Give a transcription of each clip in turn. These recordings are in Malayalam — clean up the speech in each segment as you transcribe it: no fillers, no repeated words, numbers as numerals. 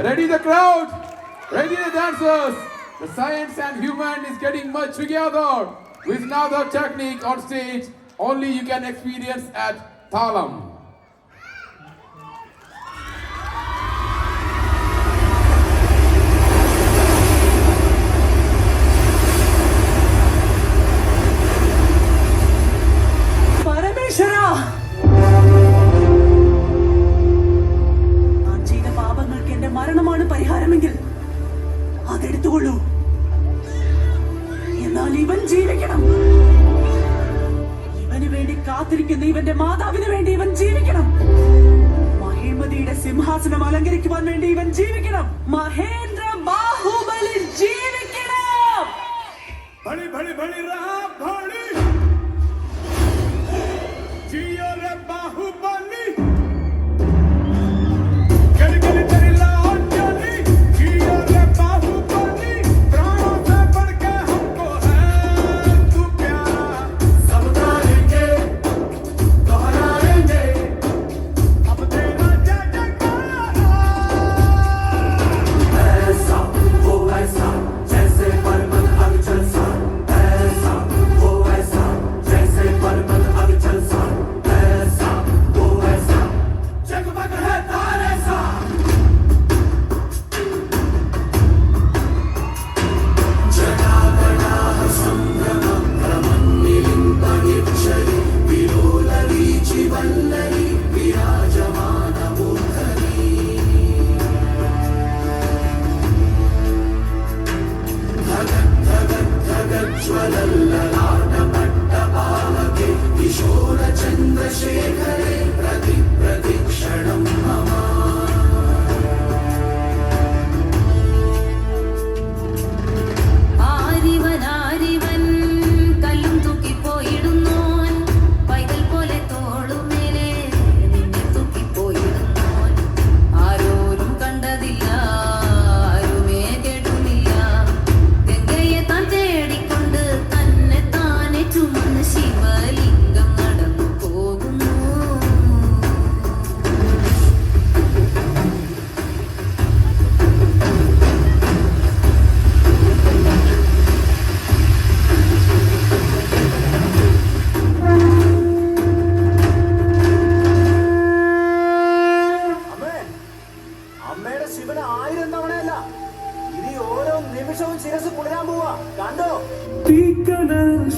Ready the crowd, ready the dancers. The science and human is getting much together with another technique on stage only you can experience at Thalam. മരണമാണ് പരിഹാരമെങ്കിൽ അതെടുത്തുകൊള്ളൂ. എന്നാൽ ഇവൻ ജീവിക്കണം. ഇവന് വേണ്ടി കാത്തിരിക്കുന്ന ഇവന്റെ മാതാവിന് വേണ്ടി ഇവൻ ജീവിക്കണം. മഹിമതിയുടെ സിംഹാസനം അലങ്കരിക്കുവാൻ വേണ്ടി ഇവൻ ജീവിക്കണം. മഹേന്ദ്ര ബാഹുബലി ജീവിക്കണം. ഭളി ഭളി ഭളി ഭളി ജിയോ രെ ബാഹുബലി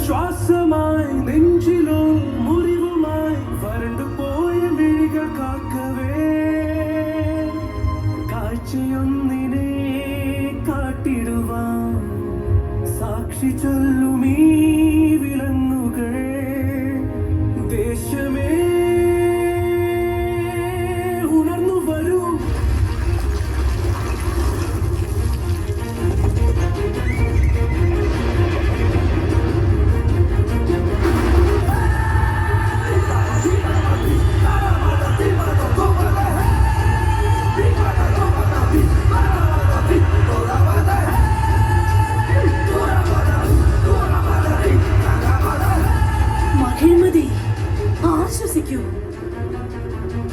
ശ്വാസമായി നെഞ്ചിലോ മുറിവുമായി വരണ്ടു പോയ മിഴികൾ കാക്കവേ കാഴ്ചയൊന്നിനെ കാട്ടിടുവാൻ സാക്ഷി ചൊല്ലുമീ വിലങ്ങുകൾ ദേശമേ ഉണർന്നു വരൂ.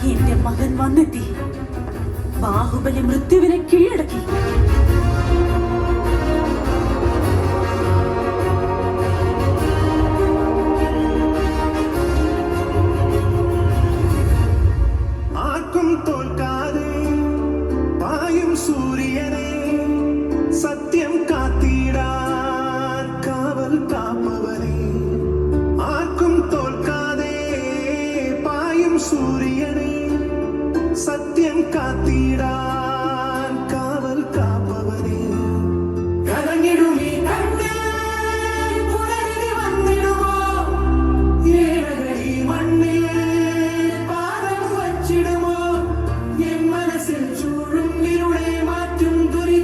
എന്റെ മകൻ വന്നെത്തി. ബാഹുബലി മൃത്യുവിനെ കീഴടക്കി. ആർക്കും തോൽക്കാതെ പായും സൂര്യനെ സത്യം കാത്തിടാൻ കാവൽ കാപ്പവനെ. ആർക്കും തോൽക്കാതെ പായും സൂര്യനെ സത്യം കാത്തിടാൻ കാവൽ കാപ്പവനെ. കരഞ്ഞിടുമീ കണ്ണിൽ പുലരി വന്നിടുമോ ഏഴകി മണ്ണിൽ പാദം വച്ചിടുമോ എൻ മനസ്സിൽ ചൂഴും ഇരുളെ മാറ്റും ദുരി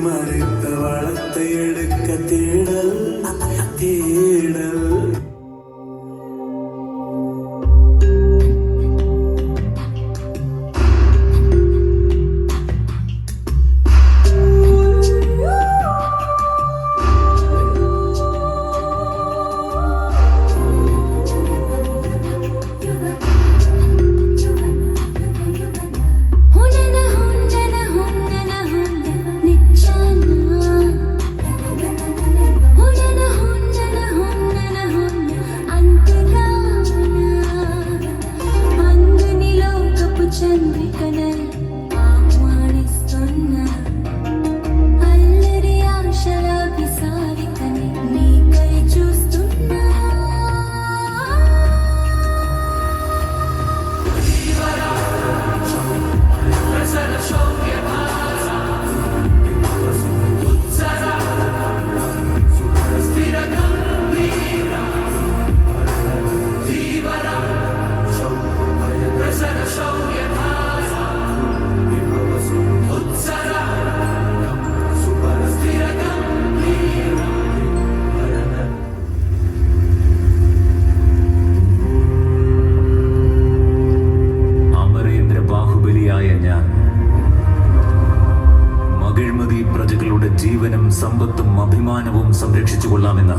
மறித்த வளத்தை எடுக்க தேடல் தேடல் చంద్రికనై ఆహ్వానిస్తున్న అల్లరి ఆశల విసారికని నీకై చూస్తున్నా മഹിഴ്മതി പ്രജകളുടെ ജീവനും സമ്പത്തും അഭിമാനവും സംരക്ഷിച്ചുകൊള്ളാമെന്ന്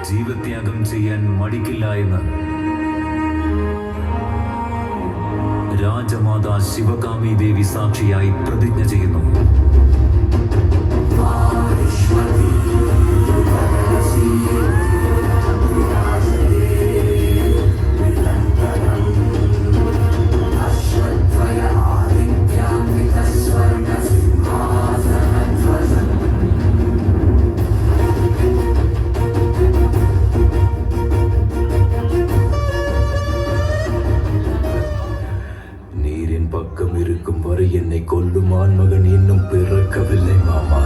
ജീവത്യാഗം ചെയ്യാൻ മടിക്കില്ല എന്ന് രാജമാതാ ശിവകാമി ദേവി സാക്ഷിയായി പ്രതിജ്ഞ ചെയ്യുന്നു. நீரின் பக்கம் இருக்கும் வரை என்னை கொல்லும் ஆண்மகன் இன்னும் பிறக்கவில்லை மாமா.